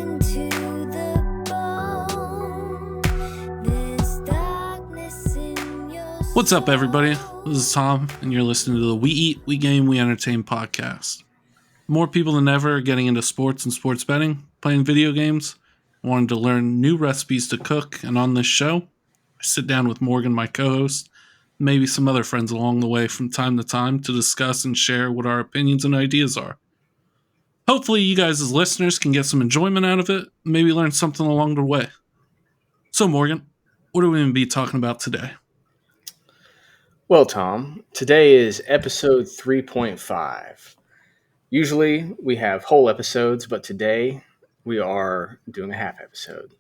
into the bone. There's darkness in your soul. What's up, everybody? This is Tom, and you're listening to the We Eat, We Game, We Entertain podcast. More people than ever are getting into sports and sports betting, playing video games, wanting to learn new recipes to cook, and on this show, I sit down with Morgan, my co-host, and maybe some other friends along the way from time to time to discuss and share what our opinions and ideas are. Hopefully you guys as listeners can get some enjoyment out of it, and maybe learn something along the way. So Morgan, what are we going to be talking about today? Well, Tom, today is episode 3.5. Usually we have whole episodes, but today we are doing a half episode.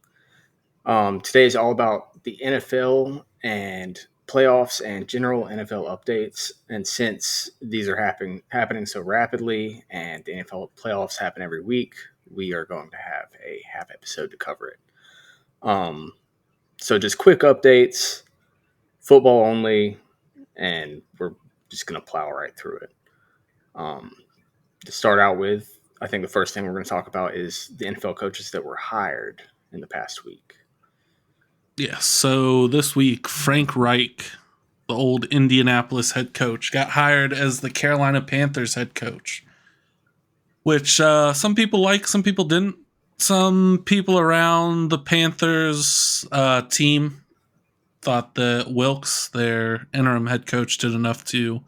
Today is all about the NFL and playoffs and general NFL updates. And since these are happening so rapidly and the NFL playoffs happen every week, we are going to have a half episode to cover it. So just quick updates, football only, and we're just going to plow right through it. To start out with, I think the first thing we're going to talk about is the NFL coaches that were hired in the past week. Yeah, so this week, Frank Reich, the old Indianapolis head coach, got hired as the Carolina Panthers head coach, which some people like, some people didn't. Some people around the Panthers team thought that Wilkes, their interim head coach, did enough to,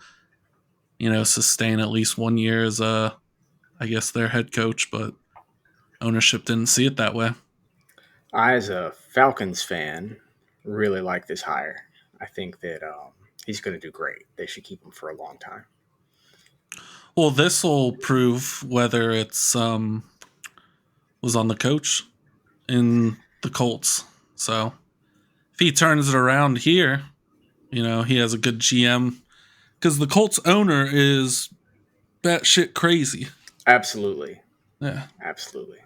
sustain at least 1 year as their head coach, but ownership didn't see it that way. I, as a Falcons fan, really like this hire. I think that he's going to do great. They should keep him for a long time. Well, this will prove whether it's was on the coach in the Colts. So if he turns it around here, he has a good GM. Because the Colts owner is batshit crazy. Absolutely. Yeah. Absolutely.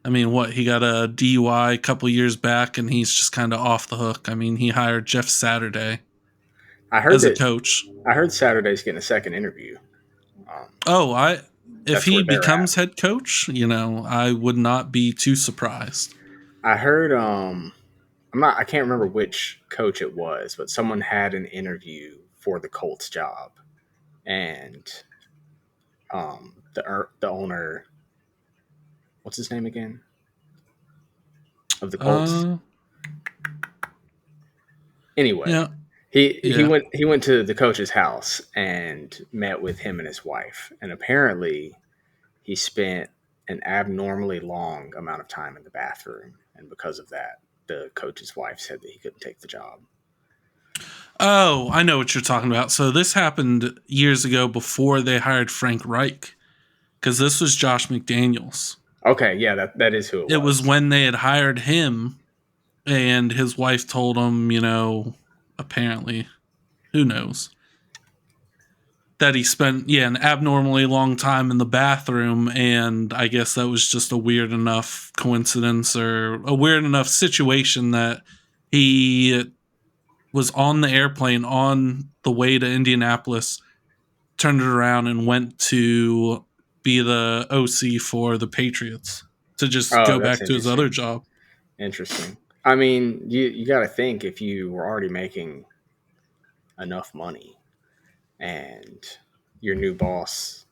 I mean, he got a DUI a couple years back, and he's just kind of off the hook. I mean, he hired Jeff Saturday as a coach. I heard Saturday's getting a second interview. If he becomes head coach, I would not be too surprised. I heard, I can't remember which coach it was, but someone had an interview for the Colts job, and the owner, what's his name again? Of the Colts. Anyway, yeah. He went to the coach's house and met with him and his wife, and apparently he spent an abnormally long amount of time in the bathroom, and because of that, the coach's wife said that he couldn't take the job. Oh, I know what you're talking about. So this happened years ago before they hired Frank Reich, because this was Josh McDaniels. Okay, yeah, that is who it was. It was when they had hired him, and his wife told him, apparently, who knows, that he spent, an abnormally long time in the bathroom, and I guess that was just a weird enough coincidence or a weird enough situation that he was on the airplane on the way to Indianapolis, turned it around, and went to be the OC for the Patriots to just go back to his other job. Interesting. I mean, you got to think, if you were already making enough money and your new boss,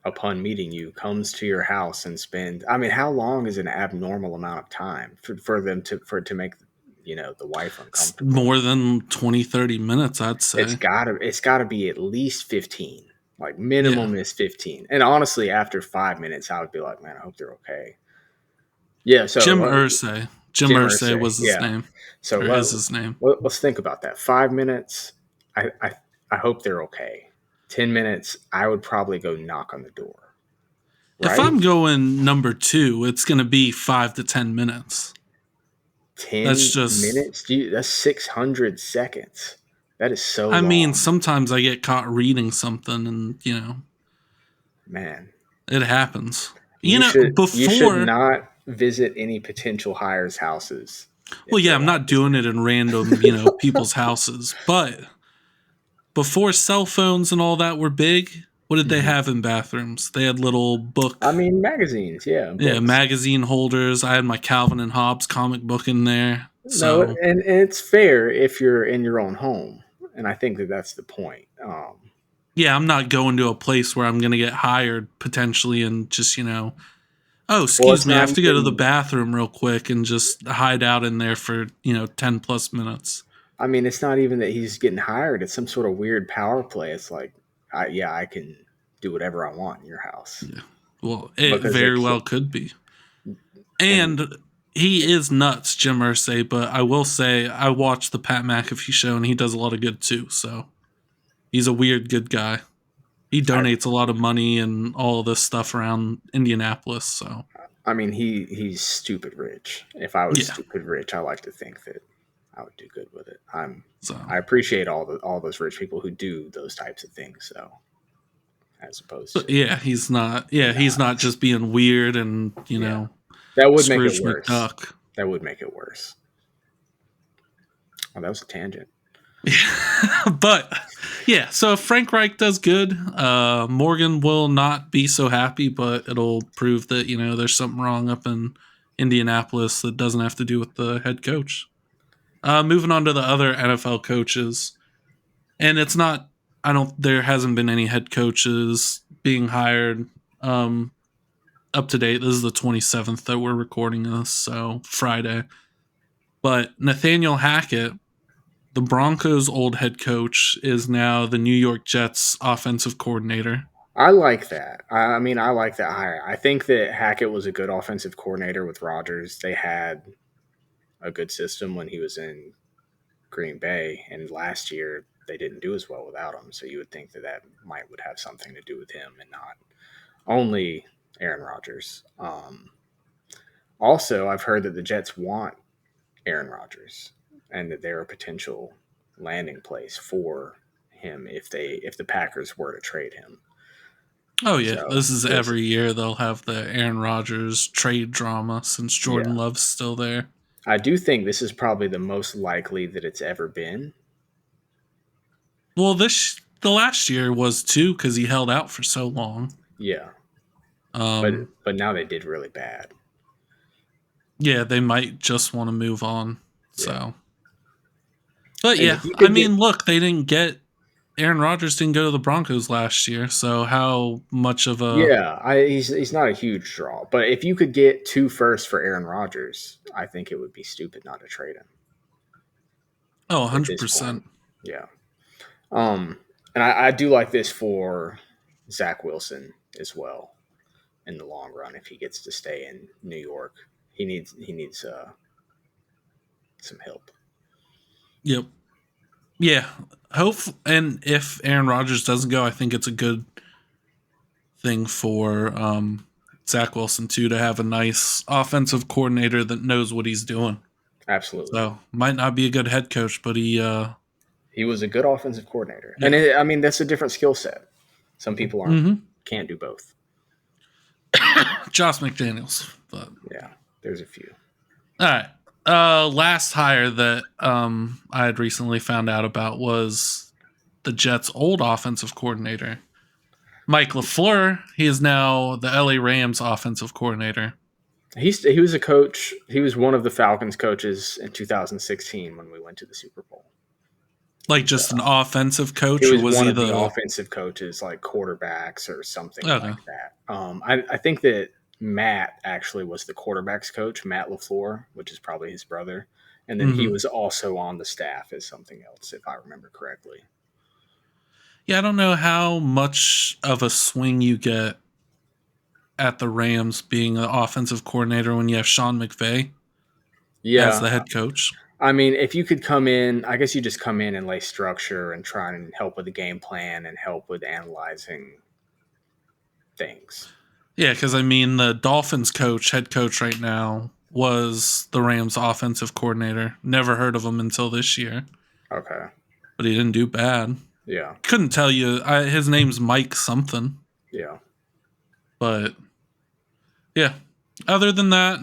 upon meeting you, comes to your house and how long is an abnormal amount of time for it to make the wife uncomfortable? More than 20-30 minutes, I'd say. It's gotta be at least 15. Like, minimum is 15. And honestly, after 5 minutes, I would be like, man, I hope they're okay. Yeah. So Jim Irsay. Jim Irsay was his name. So is his name. Let's think about that. 5 minutes, I hope they're okay. 10 minutes, I would probably go knock on the door. Right? If I'm going number 2, it's going to be 5 to 10 minutes. 10 minutes? Dude, that's 600 seconds. That is so long. I mean, sometimes I get caught reading something and, man, it happens. You should not visit any potential hires' houses. Well, yeah, I'm not doing it in random, people's houses. But before cell phones and all that were big, What did they Mhm. have in bathrooms? They had little book, I mean, magazines, yeah, yeah, books. magazine holders. I had my Calvin and Hobbes comic book in there. No, So and it's fair if you're in your own home, and I think that that's the point. yeah, I'm not going to a place where I'm going to get hired potentially and just, oh, Well, excuse it's me, I not have to go to the even. bathroom real quick and just hide out in there for, 10 plus minutes. I mean, it's not even that he's getting hired. It's some sort of weird power play. It's like, yeah, I can do whatever I want in your house Yeah. Well, it because they very can't. well could be. And And he is nuts, Jim Irsay, but I will say I watched the Pat McAfee show and he does a lot of good too. So he's a weird good guy. He I, donates a lot of money and all this stuff around Indianapolis. So I mean, he's stupid rich. If I was yeah. stupid rich, I like to think that I would do good with it. So I appreciate all those rich people who do those types of things, though, as opposed but to yeah, he's not. Yeah, he's not. not just being weird and Yeah, that would make it Scrooge worse. McDuck. That would make it worse. Oh, that was a tangent. But yeah, so if Frank Reich does good, Morgan will not be so happy, but it'll prove that there's something wrong up in Indianapolis that doesn't have to do with the head coach. Moving on to the other NFL coaches, and it's not. I don't. There hasn't been any head coaches being hired. Up to date. This is the 27th that we're recording this, so Friday. But Nathaniel Hackett, the Broncos' old head coach, is now the New York Jets' offensive coordinator. I like that. I mean, I like that hire. I think that Hackett was a good offensive coordinator with Rodgers. They had a good system when he was in Green Bay, and last year they didn't do as well without him. So you would think that would have something to do with him and not only Aaron Rodgers. Also, I've heard that the Jets want Aaron Rodgers and that they're a potential landing place for him if the Packers were to trade him. Oh yeah, So this is there's every year they'll have the Aaron Rodgers trade drama since Jordan yeah. Love's still there. I do think this is probably the most likely that it's ever been. Well, the last year was too because he held out for so long. Yeah, Um, but now they did really bad. yeah, they might just want to move on. Yeah, So, but and yeah, if you I could get mean, look, they didn't get Aaron Rodgers didn't go to the Broncos last year, so how much of a yeah, he's not a huge draw, but if you could get 2 firsts for Aaron Rodgers, I think it would be stupid not to trade him oh at 100 this point. percent. Yeah, and I do like this for Zach Wilson as well in the long run. If he gets to stay in New York, he needs some help. Yep. Yeah. Hope and if Aaron Rodgers doesn't go, I think it's a good thing for Zach Wilson too to have a nice offensive coordinator that knows what he's doing. Absolutely. So might not be a good head coach, but He was a good offensive coordinator, and yeah. I mean that's a different skill set. Some people Mm-hmm. can't do both. Josh McDaniels. But Yeah, there's a few. all right. Last hire that I had recently found out about was the Jets' old offensive coordinator, Mike LaFleur. He is now the LA Rams offensive coordinator. He was a coach. He was one of the Falcons coaches in 2016 when we went to the Super Bowl. Like just an offensive coach, He or was was one he of the the offensive coaches, like quarterbacks or something okay? like that. I think that Matt actually was the quarterbacks coach, Matt LaFleur, which is probably his brother, and then he Mm-hmm. was also on the staff as something else, if I remember correctly. Yeah, I don't know how much of a swing you get at the Rams being an offensive coordinator when you have Sean McVay as the Yeah, head coach. I mean, if you could come in, I guess you just come in and lay structure and try and help with the game plan and help with analyzing things. Yeah, because I mean, the Dolphins head coach right now, was the Rams offensive coordinator. Never heard of him until this year, Okay. but he didn't do bad. Yeah. Couldn't tell you. His name's Mike something, Yeah. but yeah. Other than that,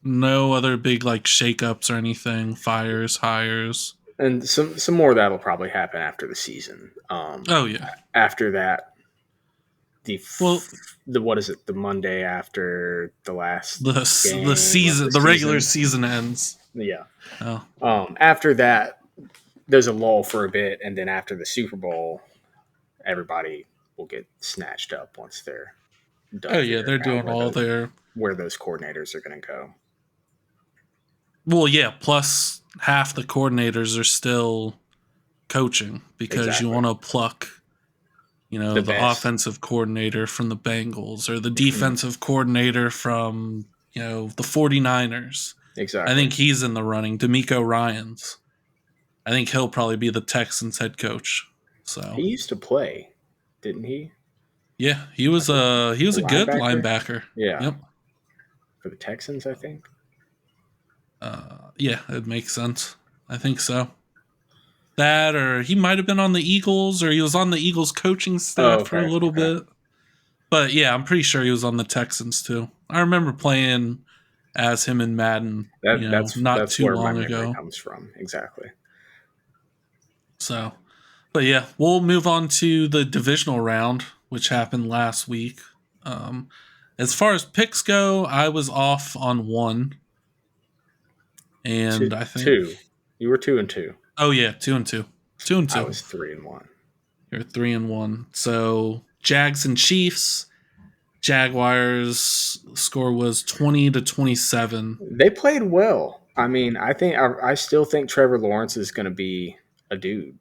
no other big like shakeups or anything. Fires, hires. And some more of that'll probably happen after the season. Oh yeah, After that, Well, the what is it? The Monday after the last the game of the season, the regular season. season ends. Yeah. Oh, After that, there's a lull for a bit, and then after the Super Bowl, everybody will get snatched up once they're oh done yeah, they're figuring out doing all their. where those coordinators are going to go. Well, yeah. Plus, half the coordinators are still coaching because you Exactly. want to pluck, The the best. offensive coordinator from the Bengals or the Mhm. defensive coordinator from, the 49ers. I Exactly. think he's in the running. D'Amico Ryans. I think he'll probably be the Texans head coach. So He used to play, didn't he? yeah, he was Like a a good linebacker. linebacker. Yeah, Yep. for the Texans, I think. Yeah, it makes sense. I think so. That or he might have been on the Eagles or he was on the Eagles coaching Oh, staff for a okay. little Okay. bit. But yeah, I'm pretty sure he was on the Texans too. I remember playing as him in Madden, not That's too where my long memory ago. comes from. Exactly. So, but yeah, we'll move on to the divisional round, which happened last week. Um, as far as picks go, I was off on one, and I think, Two. You were 2-2. oh yeah, 2-2, 2-2. I was 3-1. You're 3-1. So Jags and Chiefs. Jaguars score was 20-27. They played well. I mean, I still think Trevor Lawrence is going to be a dude,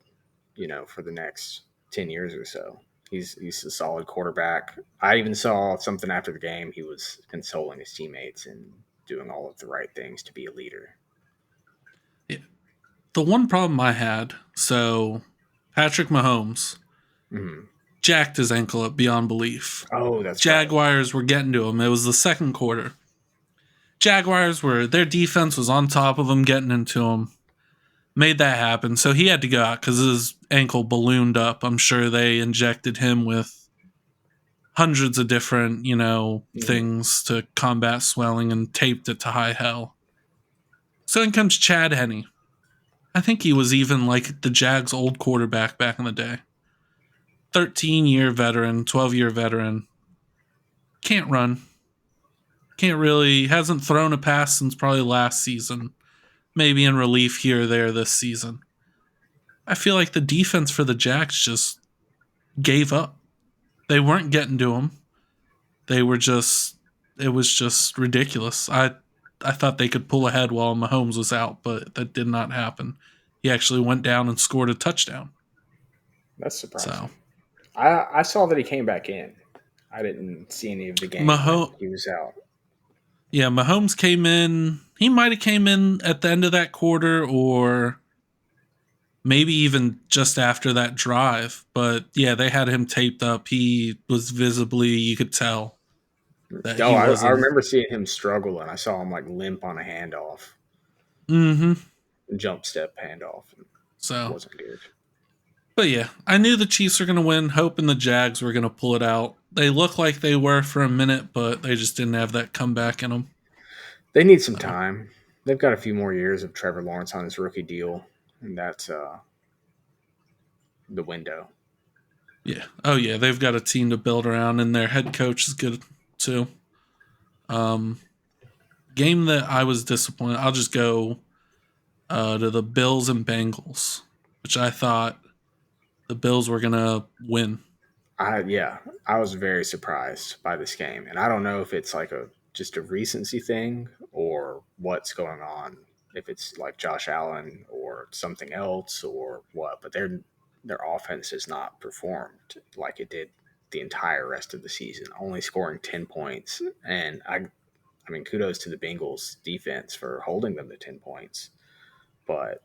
for the next 10 years or so. He's a solid quarterback. I even saw something after the game. He was consoling his teammates and doing all of the right things to be a leader. Yeah. The one problem I had, so Patrick Mahomes Mm-hmm. jacked his ankle up beyond belief. Oh, that's right. Jaguars were getting to him. It was the second quarter. Their defense was on top of him, getting into him. Made that happen. So he had to go out because his ankle ballooned up. I'm sure they injected him with hundreds of different, Mm-hmm. things to combat swelling and taped it to high hell. So in comes Chad Henne. I think he was even like the Jags' old quarterback back in the day. 13-year veteran, 12-year veteran. Can't run. Can't really, hasn't thrown a pass since probably last season. Maybe in relief here or there this season. I feel like the defense for the Jags just gave up. They weren't getting to him. They were just, it was just ridiculous. I thought they could pull ahead while Mahomes was out, but that did not happen. He actually went down and scored a touchdown. That's So surprising. I saw that he came back in. I didn't see any of the game when Mahomes, he was out. yeah, Mahomes came in. He might have came in at the end of that quarter, or maybe even just after that drive. But yeah, they had him taped up. He was visibly, you could tell that Oh, he I wasn't. remember seeing him struggle, and I saw him like limp on a handoff, Mm-hmm. jump step handoff, and So, wasn't good. but yeah, I knew the Chiefs were going to win, hoping the Jags were going to pull it out. They looked like they were for a minute, but they just didn't have that comeback in them. They need some So, time. They've got a few more years of Trevor Lawrence on his rookie deal, and that's the window. yeah. Oh, yeah. They've got a team to build around, and their head coach is good too. Um, Game that I was disappointed. I'll just go to the Bills and Bengals, which I thought the Bills were gonna win. I was very surprised by this game, and I don't know if it's like a just a recency thing or what's going on. If it's like Josh Allen or something else or what, but their offense has not performed like it did the entire rest of the season, only scoring 10 points. And I mean, kudos to the Bengals defense for holding them to 10 points, but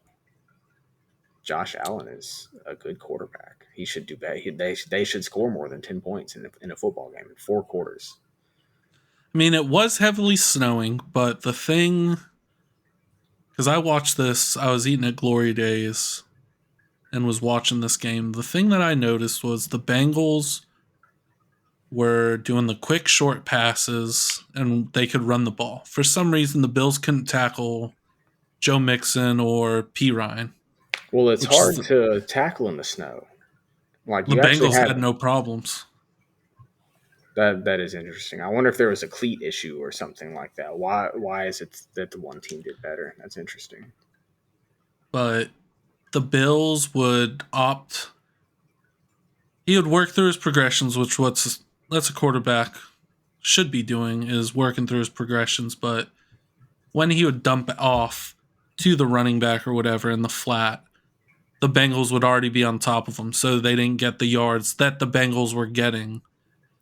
Josh Allen is a good quarterback. He should do better. They should score more than 10 points in a football game in 4 quarters. I mean, it was heavily snowing, but the thing, because I watched this, I was eating at Glory Days and was watching this game. The thing that I noticed was the Bengals were doing the quick short passes and they could run the ball. For some reason, the Bills couldn't tackle Joe Mixon or P. Ryan, Well, it's which is hard to tackle in the snow. Like the you actually Bengals have had no problems. That is interesting. I wonder if there was a cleat issue or something like that. Why is it that the one team did better? That's interesting. But the Bills would opt. He would work through his progressions, which that's a quarterback should be doing is working through his progressions. But when he would dump it off to the running back or whatever in the flat, the Bengals would already be on top of him, so they didn't get the yards that the Bengals were getting.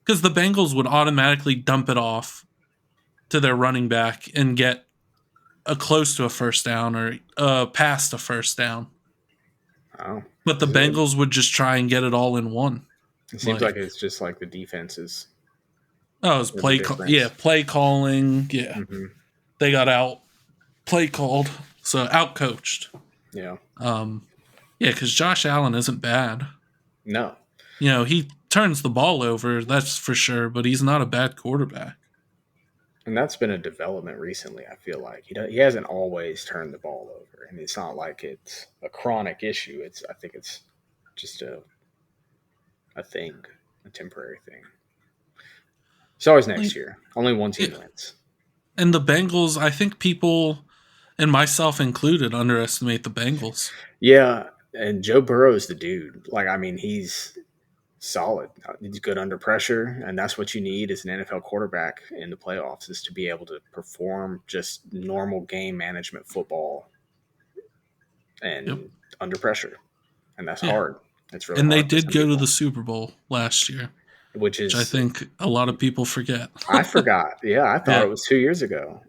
Because the Bengals would automatically dump it off to their running back and get a close to a first down or past a first down. Oh, But the Bengals would just try and get it all in one. it seems like it's just like the defenses. Oh, it was Are the difference. play calling. Yeah, Mm-hmm. they got out play called, so out coached. Yeah. Yeah, because Josh Allen isn't bad. No. He turns the ball over, that's for sure, but he's not a bad quarterback. And that's been a development recently. I feel like he hasn't always turned the ball over, and it's not like it's a chronic issue. I think it's just a thing, a temporary thing. It's always next year. Only one team wins. And the Bengals, I think people, and myself included, underestimate the Bengals. Yeah, and Joe Burrow is the dude. Like, I mean, he's solid. He's good under pressure, and that's what you need as an NFL quarterback in the playoffs is to be able to perform just normal game management football and under pressure. And that's hard. It's really and hard. they did go to the Super Bowl last year, which I think a lot of people forget. I forgot. Yeah, I thought it was 2 years ago.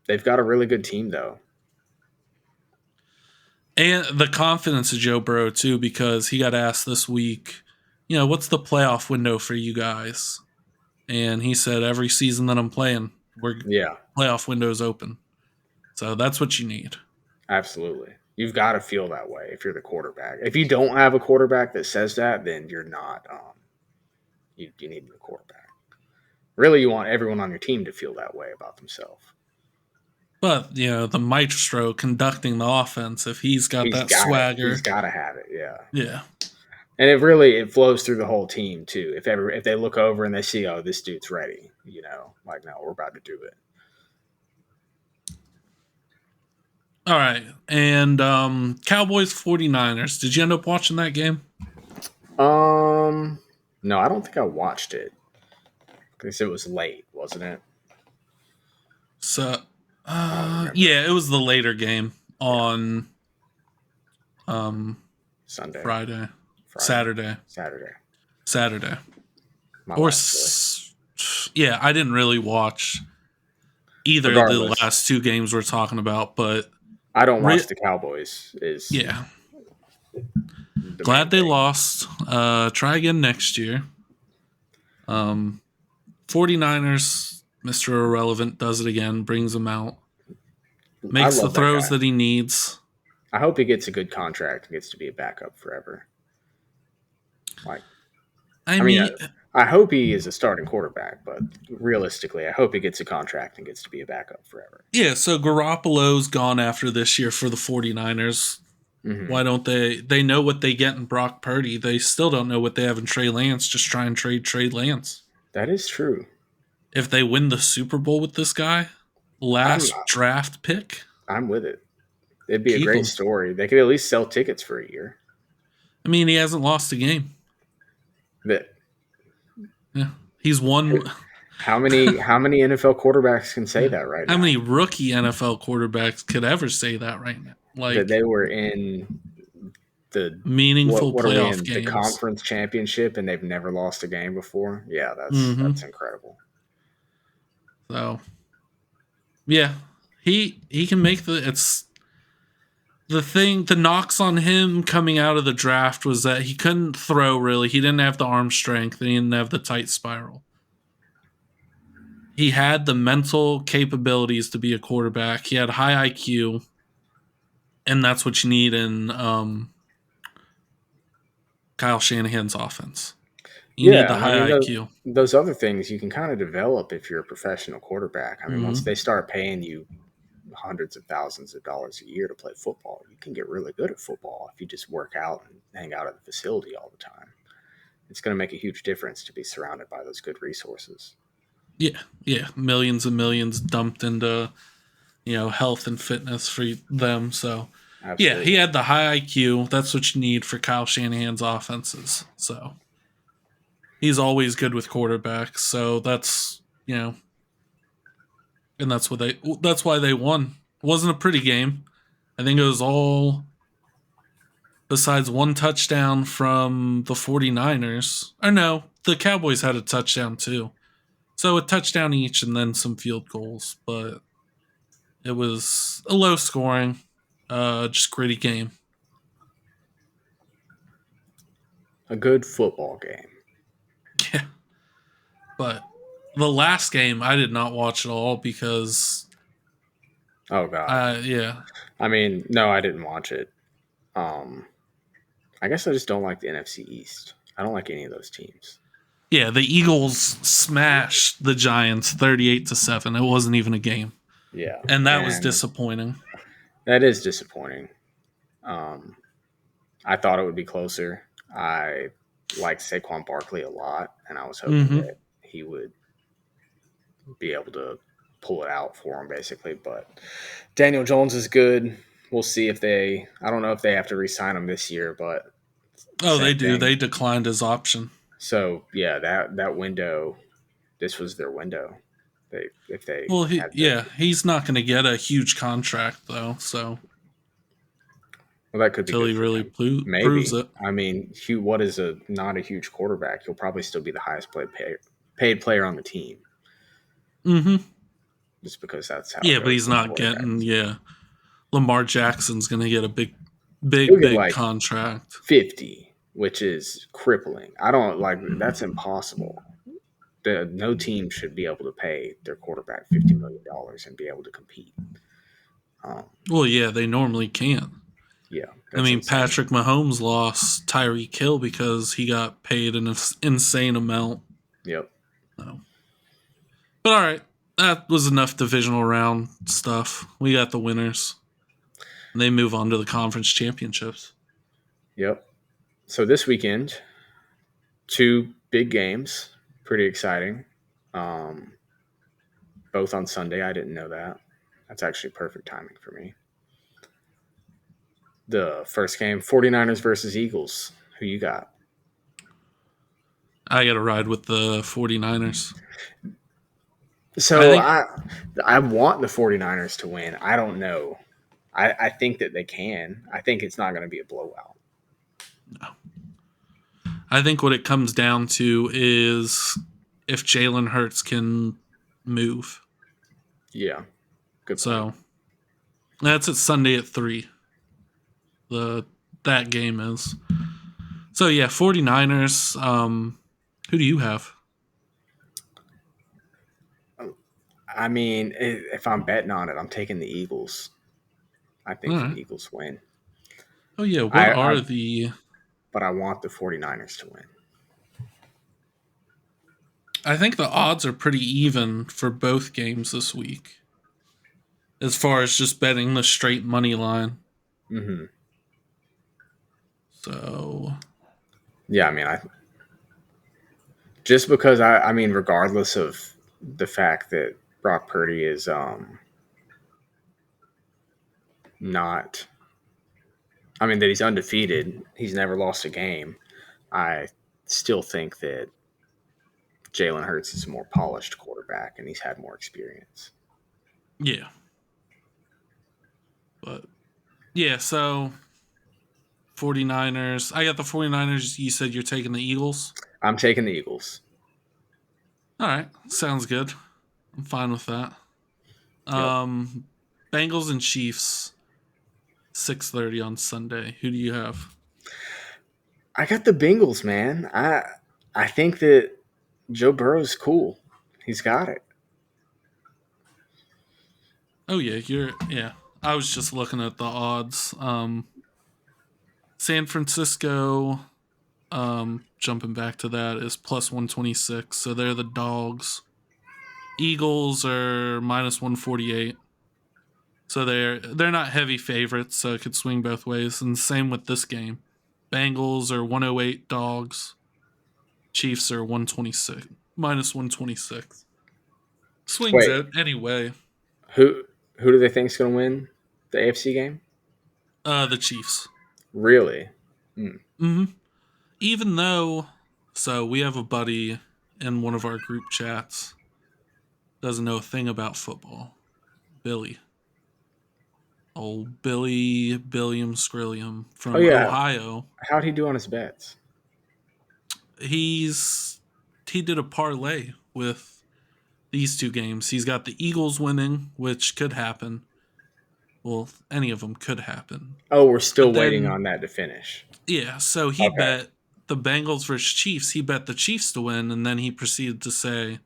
They've got a really good team, though. And the confidence of Joe Burrow, too, because he got asked this week, what's the playoff window for you guys? And he said, every season that I'm playing, playoff window's open. So that's what you need. Absolutely. You've got to feel that way if you're the quarterback. If you don't have a quarterback that says that, then you're not you need a quarterback. Really, you want everyone on your team to feel that way about themselves. But, the maestro conducting the offense, if he's got that swagger. He's got to have it, yeah. Yeah. And it flows through the whole team, too. If they look over and they see, oh, this dude's ready, like, no, we're about to do it. All right. And Cowboys 49ers. Did you end up watching that game? No, I don't think I watched it. Because it was late, wasn't it? So, yeah, it was the later game on Sunday. Friday. Saturday. Yeah, I didn't really watch either of the last two games we're talking about, but I don't watch the Cowboys. Glad they lost. Try again next year. 49ers, Mr. Irrelevant does it again, brings them out. Makes the throws that he needs. I hope he gets a good contract and gets to be a backup forever. I hope he is a starting quarterback, but realistically, I hope he gets a contract and gets to be a backup forever. Yeah, so Garoppolo's gone after this year for the 49ers. Mm-hmm. Why don't they? They know what they get in Brock Purdy. They still don't know what they have in Trey Lance. Just try and trade Trey Lance. That is true. If they win the Super Bowl with this guy, last draft pick, I'm with it. It'd be a great story. They could at least sell tickets for a year. I mean, he hasn't lost a game. Yeah, he's won. How many NFL quarterbacks can say that right now? How many rookie NFL quarterbacks could ever say that right now? Like that they were in the meaningful playoff games, the conference championship, and they've never lost a game before. Yeah, that's incredible. So, yeah, he can make it's the thing. The knocks on him coming out of the draft was that he couldn't throw really. He didn't have the arm strength, and he didn't have the tight spiral. He had the mental capabilities to be a quarterback. He had high IQ, and that's what you need in Kyle Shanahan's offense. You need the high IQ. Those other things you can kind of develop if you're a professional quarterback. I mean, once they start paying you hundreds of thousands of dollars a year to play football, you can get really good at football if you just work out and hang out at the facility all the time. it's going to make a huge difference to be surrounded by those good resources. Yeah, millions and millions dumped into health and fitness for them. So yeah, he Absolutely. had the high IQ. That's what you need for Kyle Shanahan's offenses. So he's always good with quarterbacks. So that's and that's why they won. It wasn't a pretty game. I think it was all besides one touchdown from the 49ers. Or no, the Cowboys had a touchdown too. So a touchdown each and then some field goals, but it was a low scoring, just gritty game. A good football game. Yeah. But the last game I did not watch at all because Oh God. yeah. I mean, no, I didn't watch it. Um, I guess I just don't like the NFC East. I don't like any of those teams. Yeah, the Eagles smashed the Giants 38-7. It wasn't even a game. Yeah, And that was and disappointing. that is disappointing. Um, I thought it would be closer. I liked Saquon Barkley a lot, and I was hoping Mm-hmm. that he would be able to pull it out for him, basically. But Daniel Jones is good. We'll see if they. I don't know if they have to re-sign him this year, but Oh, same they do. thing. They declined his option. So yeah, that window. This was their window. They if they Well, had to. he's not going to get a huge contract though. So Well, that could be until good he for really him. proves Maybe. it. I mean, Hugh, what is a not a huge quarterback? He'll probably still be the highest paid player on the team, Mm-hmm. just because that's how it Yeah, but goes he's with not getting. quarterbacks. Yeah, Lamar Jackson's going to get a He'll get big like contract. 50, which is crippling. I don't like that's impossible. No team should be able to pay their quarterback $50 million and be able to compete. Um, Well, yeah, they normally can't. yeah, I that's mean, insane. Patrick Mahomes lost Tyreek Hill because he got paid an insane amount. Yep. So. But all right, that was enough divisional round stuff. We got the winners. And they move on to the conference championships. Yep. So this weekend, two big games, pretty exciting. Um, both on Sunday. I didn't know that. That's actually perfect timing for me. The first game, 49ers versus Eagles. Who you got? I got to ride with the 49ers. I So think I want the 49ers to win. I don't know. I think that they can. I think it's not going to be a blowout. what it comes down to is if Jalen Hurts can move. Yeah. Good point. So that's at Sunday at 3. That game is. So yeah, 49ers. Who do you have? I mean, if I'm betting on it, I'm taking the Eagles. I All think the right. Eagles win. Oh yeah, what I are the but I want the 49ers to win. I think the odds are pretty even for both games this week. As far as just betting the straight money line. Mm-hmm. So Yeah, I mean, I just because I mean, regardless of the fact that Brock Purdy is not, I mean, that he's undefeated, he's never lost a game. I still think that Jalen Hurts is a more polished quarterback and he's had more experience. yeah. But yeah, so 49ers. I got the 49ers. You said you're taking the Eagles. I'm taking the Eagles. All right, sounds good. I'm fine with that. Yep. Um, Bengals and Chiefs, 6:30 on Sunday. Who do you have? I got the Bengals, man. I think that Joe Burrow's cool. He's got it. Oh yeah. I was just looking at the odds. San Francisco, jumping back to that, is plus 126. So they're the dogs. Eagles are minus 148. So they're not heavy favorites, so it could swing both ways. And same with this game. Bengals are 108 dogs. Chiefs are 126, minus 126. Swings Wait, it anyway. who do they think is going to win the AFC game? The Chiefs. Really? Mm-hmm. Even though, so we have a buddy in one of our group chats, doesn't know a thing about football. Billy. Old Billiam Skrillium Oh from yeah. Ohio. How'd he do on his bets? He did a parlay with these two games. He's got the Eagles winning, which could happen. Well, any of them could happen. Oh, we're still But waiting then, on that to finish. yeah, so he Okay. bet the Bengals versus Chiefs. He bet the Chiefs to win, and then he proceeded to say,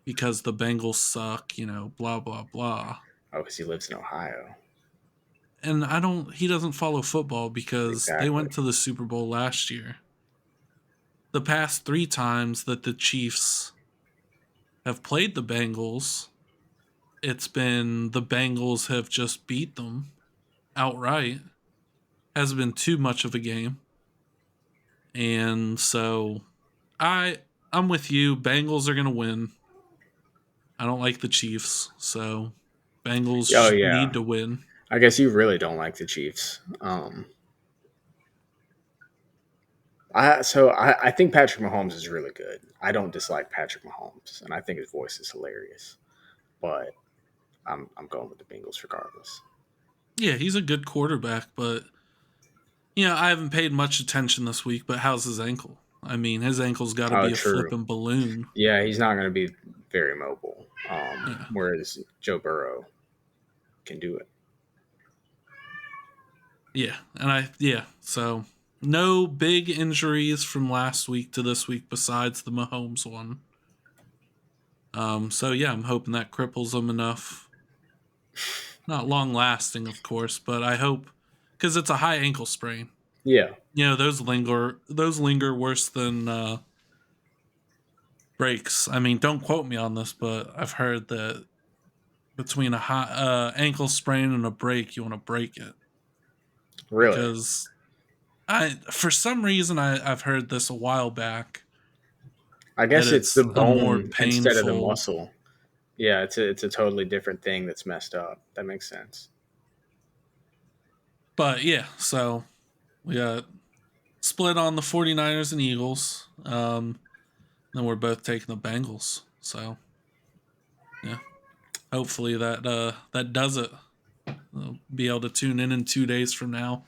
because the Bengals suck, blah, blah, blah. Oh, because he lives in Ohio. And he doesn't follow football because they Exactly. went to the Super Bowl last year. The past 3 times that the Chiefs have played the Bengals, it's been the Bengals have just beat them outright. Hasn't been too much of a game. And so I'm with you. Bengals are going to win. I don't like the Chiefs, so Oh Bengals yeah. need to win. I guess you really don't like the Chiefs. I think Patrick Mahomes is really good. I don't dislike Patrick Mahomes, and I think his voice is hilarious. But I'm going with the Bengals regardless. Yeah, he's a good quarterback, but I haven't paid much attention this week, but how's his ankle? I mean, his ankle's got to Oh, be a true. flipping balloon. Yeah, he's not going to be very mobile. Yeah. Whereas Joe Burrow can do it. Yeah, so no big injuries from last week to this week besides the Mahomes one. So yeah, I'm hoping that cripples him enough. Not long lasting, of course, but I hope, because it's a high ankle sprain. Yeah. Those linger worse than breaks. I mean, don't quote me on this, but I've heard that between a high ankle sprain and a break, you want to break it. Really? Because for some reason I've heard this a while back. I guess That it's it's the a more bone instead of the painful. muscle. Yeah, it's a totally different thing that's messed up. That makes sense. But yeah, so we got split on the 49ers and Eagles. Then we're both taking the Bengals. So yeah, hopefully that does it. We'll be able to tune in 2 days from now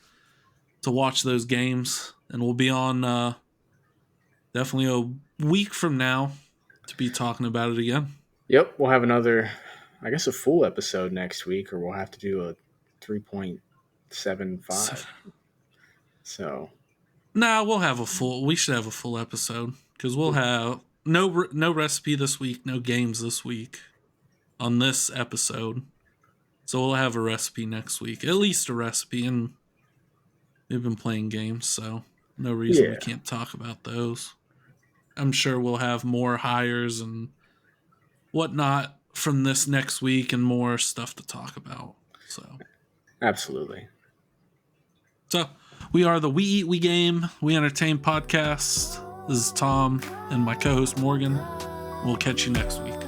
to watch those games, and we'll be on definitely a week from now to be talking about it again. Yep, we'll have another, I guess, a full episode next week, or we'll have to do a 3.75. So, We'll have we should have a full episode because we'll have no recipe this week, no games this week on this episode. So we'll have a recipe next week, at least a recipe, and we've been playing games, so no reason we yeah, can't talk about those. I'm sure we'll have more hires and whatnot from this next week and more stuff to talk about. absolutely. So we are the We Eat, We Game, We Entertain podcast. This is Tom and my co-host Morgan. We'll catch you next week.